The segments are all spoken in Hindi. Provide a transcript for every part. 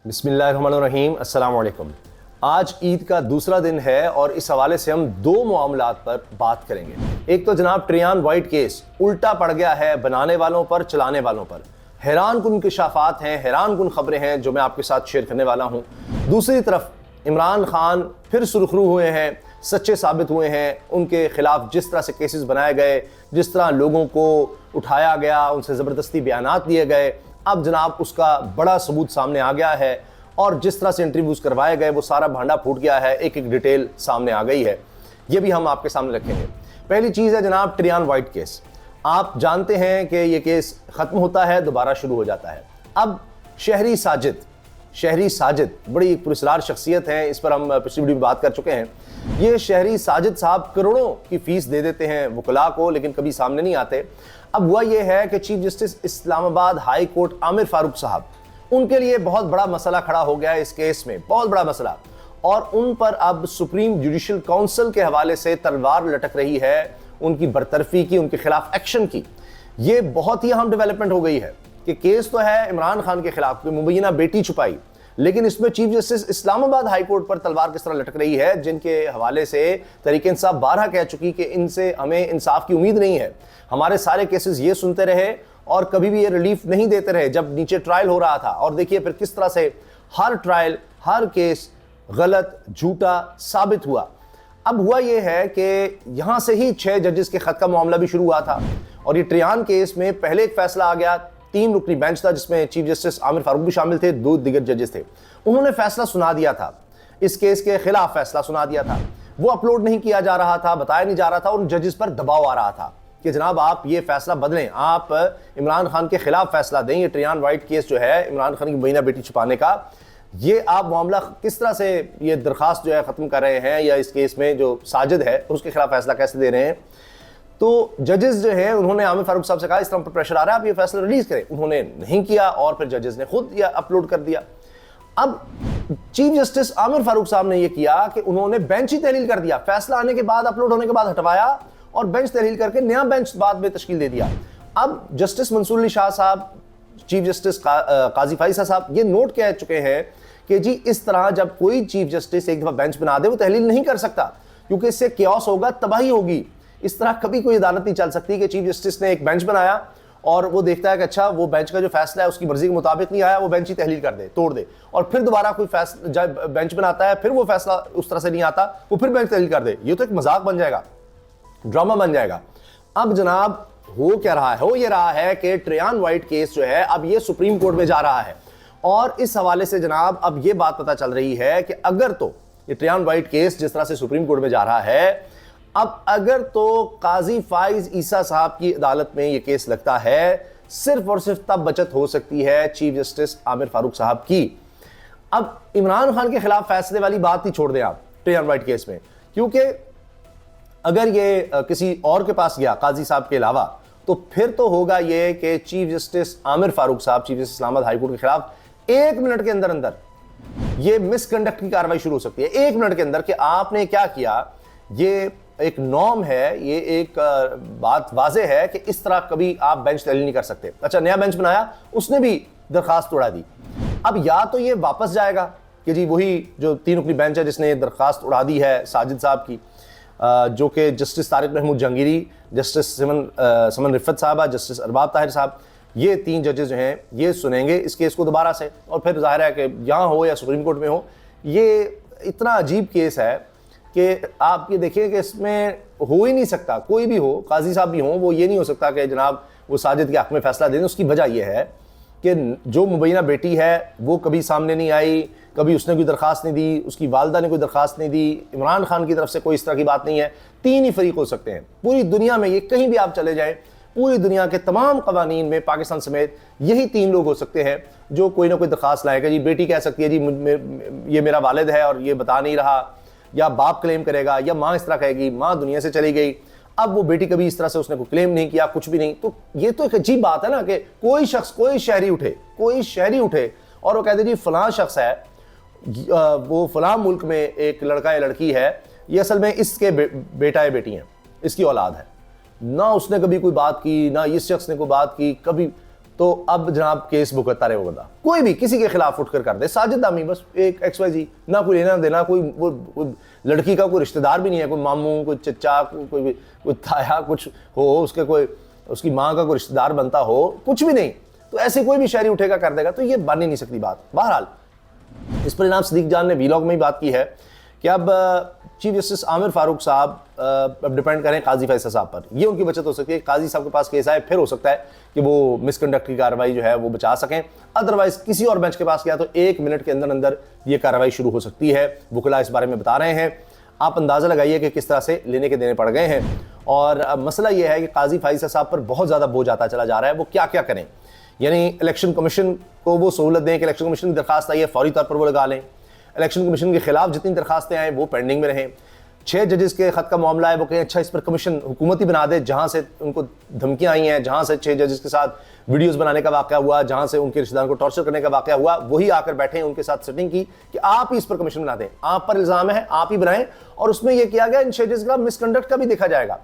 बिस्मिल्लाहिर्रहमानिर्रहीम, अस्सलाम वालेकुम। आज ईद का दूसरा दिन है और इस हवाले से हम दो मामलात पर बात करेंगे। एक तो जनाब ट्रियान वाइट केस उल्टा पड़ गया है बनाने वालों पर, चलाने वालों पर। हैरान कुन इंकशाफात हैं, हैरान कुन खबरें हैं जो मैं आपके साथ शेयर करने वाला हूँ। दूसरी तरफ इमरान खान फिर सुरखरू हुए हैं, सच्चे साबित हुए हैं। उनके खिलाफ जिस तरह से केसेस बनाए गए, जिस तरह लोगों को उठाया गया, उनसे ज़बरदस्ती बयानात दिए गए, अब जनाब उसका बड़ा सबूत सामने आ गया है और जिस तरह से इंटरव्यूज़ करवाए गए वो सारा भांडा फूट गया है। एक एक डिटेल सामने आ गई है, ये भी हम आपके सामने रखेंगे। पहली चीज़ है जनाब ट्रियान वाइट केस। आप जानते हैं कि ये केस ख़त्म होता है, दोबारा शुरू हो जाता है। अब शहरी साजिद बड़ी पुरस्कार शख्सियत है, इस पर हम पिछली वीडियो में बात कर चुके हैं। ये शहरी साजिद साहब करोड़ों की फीस दे देते हैं वकला को, लेकिन कभी सामने नहीं आते। अब हुआ ये है कि chief justice Islamabad high court Aamir Farooq साहब, उनके लिए बहुत बड़ा मसला खड़ा हो गया है इस केस में, बहुत बड़ा मसला। और उन पर अब सुप्रीम जुडिशल काउंसिल के हवाले से तलवार लटक रही है, उनकी बरतरफी की, उनके खिलाफ एक्शन की। ये बहुत ही अहम डेवलपमेंट हो गई है कि केस तो है इमरान खान के खिलाफ, मुबैना बेटी छुपाई, लेकिन इसमें chief justice Islamabad high court पर तलवार किस तरह लटक रही है, जिनके हवाले से तहरीक इंसाफ बारहा कह चुकी कि इनसे हमें इंसाफ की उम्मीद नहीं है। हमारे सारे केसेस ये सुनते रहे और कभी भी ये रिलीफ नहीं देते रहे जब नीचे ट्रायल हो रहा था। और देखिए फिर किस तरह से हर ट्रायल, हर केस गलत, झूठा साबित हुआ। अब हुआ ये है कि यहां से ही 6 जजेस के खत का मामला भी शुरू हुआ था और ये ट्रियान केस में पहले एक फैसला आ गया। 3 रुकनी बेंच था जिसमें चीफ जस्टिस आमिर फारूक भी शामिल थे, 2 दिगर जजेस थे। उन्होंने फैसला सुना दिया था, इस केस के खिलाफ फैसला सुना दिया था। वो अपलोड नहीं किया जा रहा था, बताया नहीं जा रहा था और उन जजेस पर दबाव आ रहा था कि जनाब आप ये फैसला बदलें, आप इमरान खान के खिलाफ फैसला दें। ये ट्रियान वाइट केस जो है इमरान खान की मुबैना बेटी छुपाने का, ये आप मामला किस तरह से ये दरखास्त जो है ख़त्म कर रहे हैं, या इस केस में जो साजिद है उसके खिलाफ फैसला कैसे दे रहे हैं। तो जजेस जो है उन्होंने आमिर फारूक साहब से कहा इस तरह पर प्रेशर आ रहा है, आप ये फैसला रिलीज करें। उन्होंने नहीं किया और फिर जजेस ने खुद यह अपलोड कर दिया। अब चीफ जस्टिस आमिर फारूक साहब ने यह किया कि उन्होंने बेंच ही तहलील कर दिया, फैसला आने के बाद, अपलोड होने के बाद हटवाया और बेंच तहलील करके नया बेंच बाद में तश्कील दे दिया। अब जस्टिस मंसूर अली शाह साहब, चीफ जस्टिस काजी फाइसा साहब ये नोट कह चुके हैं कि जी इस तरह जब कोई चीफ जस्टिस एक दफा बेंच बना दे वो तहलील नहीं कर सकता, क्योंकि इससे क्यास होगा, तबाही होगी। इस तरह कभी कोई अदालत नहीं चल सकती कि चीफ जस्टिस ने एक बेंच बनाया और वो देखता है कि अच्छा वो बेंच का जो फैसला है उसकी मर्जी के मुताबिक नहीं आया, वो बेंच ही तहलील कर दे, तोड़ दे, और फिर दोबारा कोई फैसला जब बेंच बनाता है फिर वो फैसला उस तरह से नहीं आता, वो फिर बेंच तहलील कर दे। ये तो एक मजाक बन जाएगा, ड्रामा बन जाएगा। अब जनाब हो क्या रहा है, हो ये रहा है कि ट्रियान वाइट केस जो है अब ये सुप्रीम कोर्ट में जा रहा है और इस हवाले से जनाब अब ये बात पता चल रही है कि अगर तो ये ट्रियान वाइट केस जिस तरह से सुप्रीम कोर्ट में जा रहा है, अब अगर तो काजी फाइज ईसा साहब की अदालत में ये केस लगता है, सिर्फ और सिर्फ तब बचत हो सकती है चीफ जस्टिस आमिर फारूक साहब की। अब इमरान खान के खिलाफ फैसले वाली बात ही छोड़ दें आप ट्रियान वाइट केस में, क्योंकि अगर ये किसी और के पास गया काजी साहब के अलावा, तो फिर तो होगा ये कि चीफ जस्टिस आमिर फारूक साहब, chief justice Islamabad high court के खिलाफ 1 मिनट के अंदर अंदर ये मिसकंडक्ट की कार्रवाई शुरू हो सकती है। 1 मिनट के अंदर कि आपने क्या किया, ये एक नॉर्म है, ये एक बात वाजे है कि इस तरह कभी आप बेंच तहलील नहीं कर सकते। अच्छा, नया बेंच बनाया, उसने भी दरखास्त उड़ा दी। अब या तो ये वापस जाएगा कि जी वही जो 3 रुकनी बेंच है जिसने दरखास्त उड़ा दी है साजिद साहब की, जो कि जस्टिस तारिक महमूद जहांगीरी, जस्टिस समन रिफत साहबा, जस्टिस अरबाब ताहिर साहब, ये 3 जजेस जो हैं ये सुनेंगे इस केस को दोबारा से, और फिर जाहिर है कि यहाँ हो या सुप्रीम कोर्ट में हो। ये इतना अजीब केस है कि आप ये देखिए कि इसमें हो ही नहीं सकता, कोई भी हो, काजी साहब भी हों, वो ये नहीं हो सकता कि जनाब वो साजिद के हक में फैसला दें। उसकी वजह यह है कि जो मुबैना बेटी है वो कभी सामने नहीं आई, कभी उसने कोई दरखास्त नहीं दी, उसकी वालदा ने कोई दरखास्त नहीं दी, इमरान खान की तरफ से कोई इस तरह की बात नहीं है। 3 ही फरीक हो सकते हैं पूरी दुनिया में, ये कहीं भी आप चले जाएं, पूरी दुनिया के तमाम कवानीन में पाकिस्तान समेत यही 3 लोग हो सकते हैं जो कोई ना कोई दरखास्त लाएगा। जी बेटी कह सकती है जी ये मेरा वालिद है और ये बता नहीं रहा, या बाप क्लेम करेगा, या माँ इस तरह कहेगी माँ दुनिया से चली गई। अब वो बेटी कभी इस तरह से उसने कोई क्लेम नहीं किया, कुछ भी नहीं। तो ये तो एक अजीब बात है ना कि कोई शख्स, कोई शहरी उठे और वो कहते जी फलां शख्स है, वो फलां मुल्क में एक लड़का या लड़की है, ये असल में इसके बेटा या बेटी हैं, इसकी औलाद है। ना उसने कभी कोई बात की, ना इस शख्स ने कोई बात की कभी। तो अब जनाब केस भुगतता रहे वो बंदा, कोई भी किसी के खिलाफ उठकर कर दे, साजिद दामी बस एक XYZ, ना कोई लेना देना, कोई लड़की का कोई रिश्तेदार भी नहीं है, कोई मामू, कोई चचा, कोई ताया कुछ हो, उसके कोई उसकी माँ का कोई रिश्तेदार बनता हो, कुछ भी नहीं, तो ऐसे कोई भी शहरी उठेगा कर देगा, तो ये बन ही नहीं सकती बात। बहरहाल इस पर जनाब सदीक जान ने वीलॉग में ही बात की है कि अब चीफ जस्टिस आमिर फारूक साहब अब डिपेंड करें काजी फैसल साहब पर, ये उनकी बचत हो सकती है। काजी साहब के पास केस आए, फिर हो सकता है कि वो मिसकंडक्ट की कार्रवाई जो है वो बचा सकें, अदरवाइज किसी और बेंच के पास गया तो 1 मिनट के अंदर अंदर ये कार्रवाई शुरू हो सकती है। वकील इस बारे में बता रहे हैं, आप अंदाजा लगाइए कि किस तरह से लेने के देने पड़ गए हैं। और अब मसला यह है कि काजी फैसल साहब पर बहुत ज़्यादा बोझ आता चला जा रहा है, वो क्या क्या करें, यानी इलेक्शन कमीशन को वो सहूलत दें कि इलेक्शन कमीशन की दरखास्त आई है फौरी तौर पर वो लगा लें, इलेक्शन कमीशन के खिलाफ जितनी दरखास्तें आए वो पेंडिंग में रहें, 6 जजेस के खत का मामला है वो कहें अच्छा इस पर कमीशन हुकूमत ही बना दे, जहां से उनको धमकियां आई हैं, जहां से 6 जजेस के साथ वीडियोस बनाने का वाक़या हुआ, जहां से उनके रिश्तेदारों को टॉर्चर करने का वाक़या हुआ, वही आकर बैठे हैं उनके साथ सेटिंग की कि आप ही इस पर कमीशन बना दें, आप पर इल्ज़ाम है आप ही बनाएं, और उसमें यह किया गया इन 6 जजेस का मिसकंडक्ट का भी देखा जाएगा।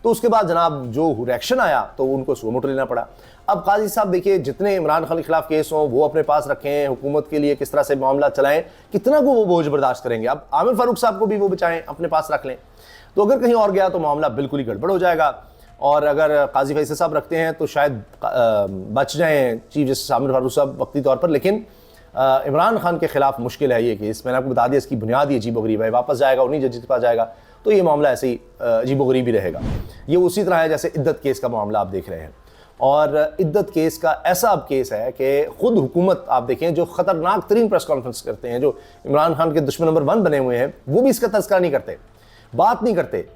तो उसके बाद जनाब जो रिएक्शन आया तो उनको सुओ मोटो लेना पड़ा। अब काजी साहब देखिए जितने इमरान खान के खिलाफ केस हों वो अपने पास रखें, हुकूमत के लिए किस तरह से मामला चलाएं, कितना को वो बोझ बर्दाश्त करेंगे। अब आमिर फारूक साहब को भी वो बचाएं, अपने पास रख लें, तो अगर कहीं और गया तो मामला बिल्कुल ही गड़बड़ हो जाएगा। और अगर काजी फैसल साहब रखते हैं तो शायद बच जाएं चीफ जस्टिस आमिर फारूक साहब वक्ती तौर पर, लेकिन इमरान खान के खिलाफ मुश्किल है ये केस। मैंने आपको बता दिया इसकी बुनियाद ही अजीबोगरीब है, वापस जाएगा उन्हीं जजेस के पास जाएगा, तो ये मामला ऐसे ही अजीबोगरीब ही रहेगा। ये उसी तरह है जैसे इद्दत केस का मामला आप देख रहे हैं, और इद्दत केस का ऐसा अब केस है कि खुद हुकूमत आप देखें जो खतरनाक तरीन प्रेस कॉन्फ्रेंस करते हैं, जो इमरान खान के दुश्मन नंबर 1 बने हुए हैं, वो भी इसका तज़किरा नहीं करते, बात नहीं करते,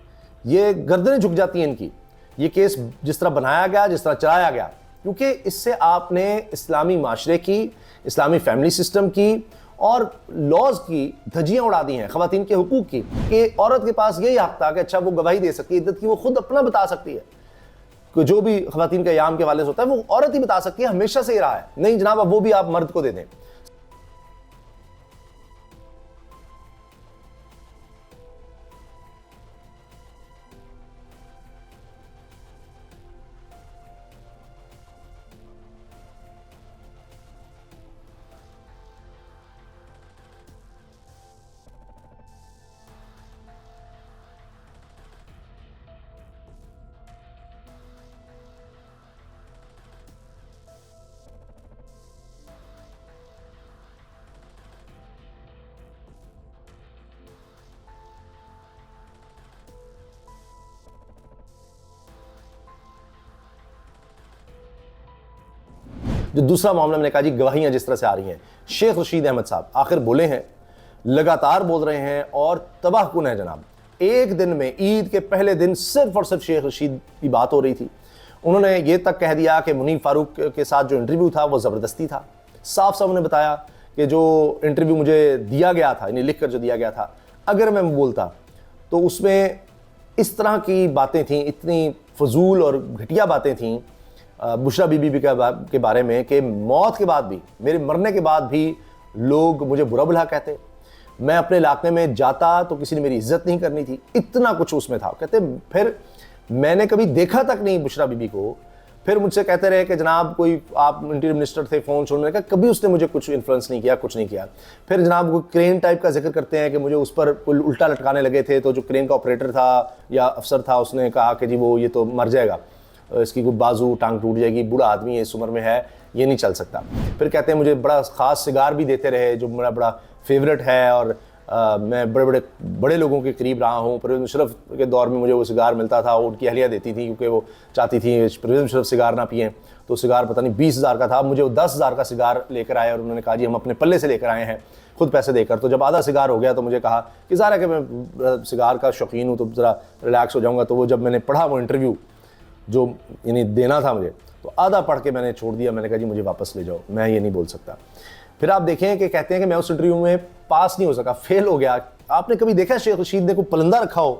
ये गर्दनें झुक जाती हैं इनकी। ये केस जिस तरह बनाया गया, जिस तरह चलाया गया, क्योंकि इससे आपने इस्लामी माशरे की, इस्लामी फैमिली सिस्टम की और लॉज की धज्जियां उड़ा दी हैं, ख़वातीन के हुकूक की, कि औरत के पास यही हक था कि अच्छा वो गवाही दे सकती है, इद्दत की वो खुद अपना बता सकती है, कि जो भी ख़वातीन का याम के हवाले से होता है वो औरत ही बता सकती है, हमेशा से ही रहा है। नहीं जनाब, अब वो भी आप मर्द को दे दें। जो दूसरा मामला मैंने कहा जी, गवाहियां जिस तरह से आ रही हैं, शेख रशीद अहमद साहब आखिर बोले हैं, लगातार बोल रहे हैं और तबाहकुन है जनाब। एक दिन में ईद के पहले दिन सिर्फ और सिर्फ शेख रशीद की बात हो रही थी। उन्होंने ये तक कह दिया कि मुनीर फारूक के साथ जो इंटरव्यू था वो ज़बरदस्ती था। साफ साफ उन्होंने बताया कि जो इंटरव्यू मुझे दिया गया था, इन्हें लिख कर जो दिया गया था, अगर मैं बोलता तो उसमें इस तरह की बातें थीं, इतनी फजूल और घटिया बातें थीं बुशरा बीबी के बारे में कि मौत के बाद भी, मेरे मरने के बाद भी लोग मुझे बुरा भला कहते, मैं अपने इलाके में जाता तो किसी ने मेरी इज्जत नहीं करनी थी, इतना कुछ उसमें था। कहते फिर मैंने कभी देखा तक नहीं बुशरा बीबी को। फिर मुझसे कहते रहे कि जनाब कोई आप इंटीरियर मिनिस्टर थे, फ़ोन छोड़ने का, कभी उसने मुझे कुछ इन्फ्लुएंस नहीं किया, कुछ नहीं किया। फिर जनाब वो क्रेन टाइप का जिक्र करते हैं कि मुझे उस पर उल्टा लटकाने लगे थे, तो जो क्रेन का ऑपरेटर था या अफसर था उसने कहा कि जी वो ये तो मर जाएगा, इसकी कोई बाजू टांग टूट जाएगी, बूढ़ा आदमी है, इस उम्र में है, ये नहीं चल सकता। फिर कहते हैं मुझे बड़ा ख़ास सिगार भी देते रहे जो मेरा बड़ा फेवरेट है, और मैं बड़े लोगों के करीब रहा हूँ। परवेज़ मुशर्रफ के दौर में मुझे वो सिगार मिलता था, उनकी अहलिया देती थी क्योंकि वो चाहती थी परवेज़ मुशर्रफ सिगार ना पिएँ, तो सिगार पता नहीं 20,000 का था, मुझे वो 10,000 का सिगार लेकर आए और उन्होंने कहा जी हम अपने पल्ले से लेकर आए हैं, खुद पैसे देकर। तो जब आधा सिगार हो गया तो मुझे कहा कि ज़ाहिर है कि मैं सिगार का शौकीन हूँ तो ज़रा रिलैक्स हो जाऊँगा। तो वो जब मैंने पढ़ा वो इंटरव्यू जो यानी देना था मुझे, तो आधा पढ़ के मैंने छोड़ दिया। मैंने कहा जी मुझे वापस ले जाओ, मैं ये नहीं बोल सकता। फिर आप देखें कि कहते हैं कि मैं उस इंटरव्यू में पास नहीं हो सका, फेल हो गया। आपने कभी देखा है शेख रशीद ने कोई पलंदा रखा हो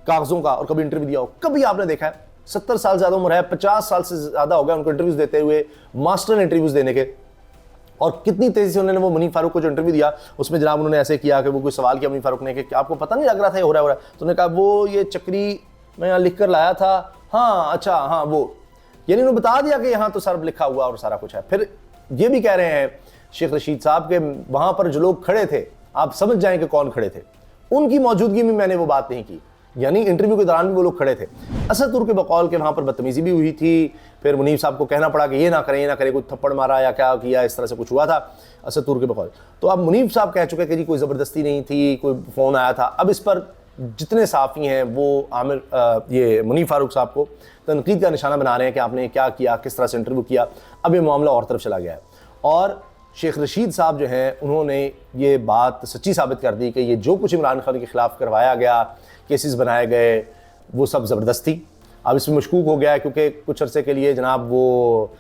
कागजों का और कभी इंटरव्यू दिया हो? कभी आपने देखा है? 70 साल ज़्यादा उम्र है, 50 साल से ज़्यादा हो गया उनको इंटरव्यूज़ देते हुए, मास्टर इंटरव्यूज़ देने के। और कितनी तेज़ी से उन्होंने वो मुनीर फारूक को जो इंटरव्यू दिया उसमें जनाब उन्होंने ऐसे किया कि वो कोई सवाल किया मुनीर फारूक ने कि आपको पता नहीं लग रहा था ये हो रहा है, तो उन्होंने कहा वो ये चक्री मैं यहाँ लिख कर लाया था, हाँ अच्छा हाँ वो यानी उन्होंने बता दिया कि यहाँ तो सर्व लिखा हुआ और सारा कुछ है। फिर ये भी कह रहे हैं शेख रशीद साहब के वहां पर जो लोग खड़े थे, आप समझ जाएं कि कौन खड़े थे, उनकी मौजूदगी में मैंने वो बात नहीं की, यानी इंटरव्यू के दौरान भी वो लोग खड़े थे। असद तुर्क के बकौल के वहां पर बदतमीजी भी हुई थी, फिर मुनीफ साहब को कहना पड़ा कि ये ना करें, ये ना करें, कोई थप्पड़ मारा या क्या किया, इस तरह से कुछ हुआ था असद तुर्क के बकौल। तो अब मुनीफ साहब कह चुके कि जी कोई ज़बरदस्ती नहीं थी, कोई फ़ोन आया था। अब इस पर जितने साफ़ी हैं वो ये मुनीफ फारूक साहब को तनकीद का निशाना बना रहे हैं कि आपने क्या किया, किस तरह से इंटरव्यू किया। अब ये मामला और तरफ चला गया है और शेख रशीद साहब जो हैं उन्होंने ये बात सच्ची साबित कर दी कि ये जो कुछ इमरान खान के ख़िलाफ़ करवाया गया, केसेस बनाए गए, वो सब ज़बरदस्ती। अब इसमें मशकूक हो गया है क्योंकि कुछ अरसे के लिए जनाब वो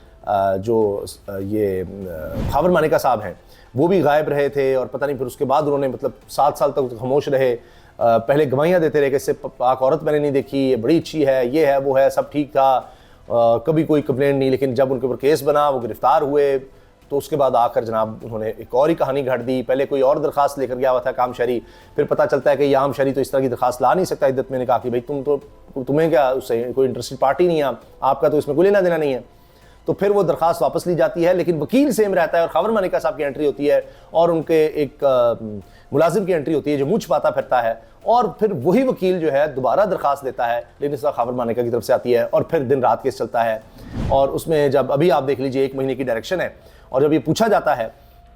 जो ये खावर मानिका साहब हैं वो भी गायब रहे थे और पता नहीं फिर उसके बाद उन्होंने मतलब 7 साल तक खामोश रहे। पहले गवाहियाँ देते रहे कि इससे पाक औरत मैंने नहीं देखी, ये बड़ी अच्छी है, ये है, वो है, सब ठीक था, कभी कोई कंप्लेंट नहीं। लेकिन जब उनके ऊपर केस बना, वो गिरफ्तार हुए, तो उसके बाद आकर जनाब उन्होंने एक और ही कहानी घड़ दी। पहले कोई और दरखास्त लेकर गया हुआ था काम शरी, फिर पता चलता है कि ये आम शरी तो इस तरह की दरखास्त ला नहीं सकता इद्दत में। ने कहा कि भाई तुम्हें क्या, उससे कोई इंटरेस्टेड पार्टी नहीं है, आपका तो इसमें कोई लेना देना नहीं है। तो फिर वो दरखास्त वापस ली जाती है, लेकिन वकील सेम रहता है और खावर मानिका साहब की एंट्री होती है और उनके एक मुलाजिम की एंट्री होती है जो मुँह छुपाता फिरता है, और फिर वही वकील जो है दोबारा दरखास्त देता है, लेकिन इस बार खावर मानिका की तरफ से आती है और फिर दिन रात केस चलता है। और उसमें जब अभी आप देख लीजिए 1 महीने की डायरेक्शन है, और जब ये पूछा जाता है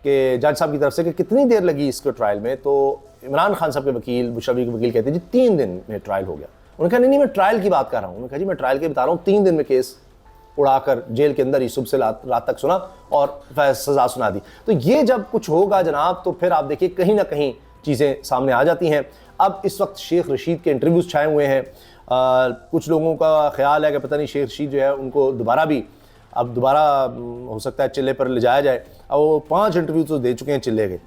कि जज साहब की तरफ से कि कितनी देर लगी इसको ट्रायल में, तो इमरान खान साहब के वकील, बुशरवी के वकील कहते हैं जी 3 दिन में ट्रायल हो गया। उन्होंने कहा नहीं मैं ट्रायल की बात कर रहा हूँ। उन्होंने कहा जी मैं ट्रायल की बता रहा हूँ, 3 दिन में केस उड़ाकर जेल के अंदर ही सुबह से रात तक सुना और सजा सुना दी। तो ये जब कुछ होगा जनाब, तो फिर आप देखिए कहीं ना कहीं चीज़ें सामने आ जाती हैं। अब इस वक्त शेख रशीद के इंटरव्यूज़ छाए हुए हैं। कुछ लोगों का ख्याल है कि पता नहीं शेख रशीद जो है उनको दोबारा हो सकता है चिल्ले पर ले जाया जाए। अब वो 5 इंटरव्यू तो दे चुके हैं चिल्ले के,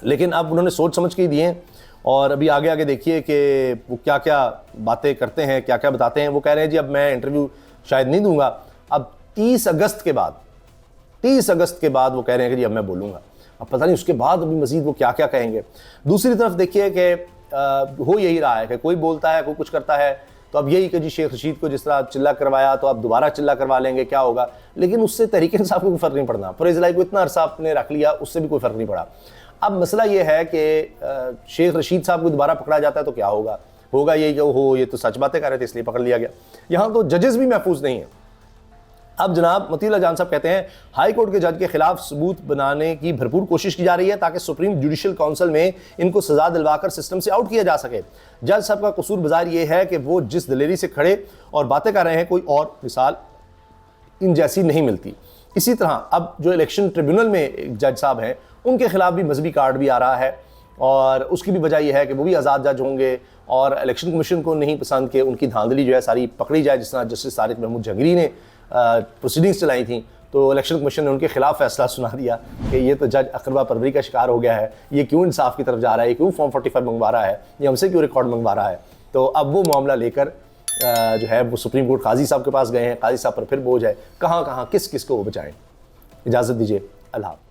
लेकिन अब उन्होंने सोच समझ के ही दिए हैं। और अभी आगे आगे देखिए कि वो क्या क्या बातें करते हैं, क्या क्या बताते हैं। वो कह रहे हैं जी अब मैं इंटरव्यू शायद नहीं दूंगा, अब 30 अगस्त के बाद वो कह रहे हैं कि जी अब मैं बोलूँगा। अब पता नहीं उसके बाद अभी मजीद वो क्या क्या कहेंगे। दूसरी तरफ देखिए कि हो यही रहा है कि कोई बोलता है, कोई कुछ करता है, तो अब यही कि जी शेख रशीद को जिस तरह चिल्ला करवाया तो आप दोबारा चिल्ला करवा लेंगे, क्या होगा। लेकिन उससे तहरीक इंसाफ को कोई फ़र्क नहीं पड़ना। फरेज़ को इतना अरसा आपने रख लिया, उससे भी कोई फ़र्क नहीं पड़ा। अब मसला ये है कि शेख रशीद साहब को दोबारा पकड़ा जाता है तो क्या होगा यही कि ये तो सच बातें कर रहे थे इसलिए पकड़ लिया गया। यहाँ तो जजेस भी महफूज नहीं है। अब जनाब मतीउल्लाह जान साहब कहते हैं हाई कोर्ट के जज के खिलाफ सबूत बनाने की भरपूर कोशिश की जा रही है ताकि सुप्रीम जुडिशल काउंसिल में इनको सजा दिलवाकर सिस्टम से आउट किया जा सके। जज साहब का कसूर बाजार ये है कि वो जिस दलेरी से खड़े और बातें कर रहे हैं, कोई और मिसाल इन जैसी नहीं मिलती। इसी तरह अब जो इलेक्शन ट्रिब्यूनल में जज साहब हैं उनके खिलाफ भी मजहबी कार्ड भी आ रहा है, और उसकी भी वजह यह है कि वो भी आज़ाद जज होंगे और इलेक्शन कमीशन को नहीं पसंद कि उनकी धांधली जो है सारी पकड़ी जाए। जिस तरह जस्टिस तारिक महमूद जंगरी ने प्रोसीडिंग्स चलाई थी तो इलेक्शन कमीशन ने उनके खिलाफ फैसला सुना दिया कि ये तो जज अकरबा परवरी का शिकार हो गया है, ये क्यों इंसाफ की तरफ जा रहा है, ये क्यों फॉर्म 45 मंगवा रहा है, ये हमसे क्यों रिकॉर्ड मंगवा रहा है। तो अब वो मामला लेकर जो है वो सुप्रीम कोर्ट काजी साहब के पास गए हैं। काजी साहब पर फिर बोझ है, कहाँ किस को वो बचाएं। इजाज़त दीजिए, अल्लाह।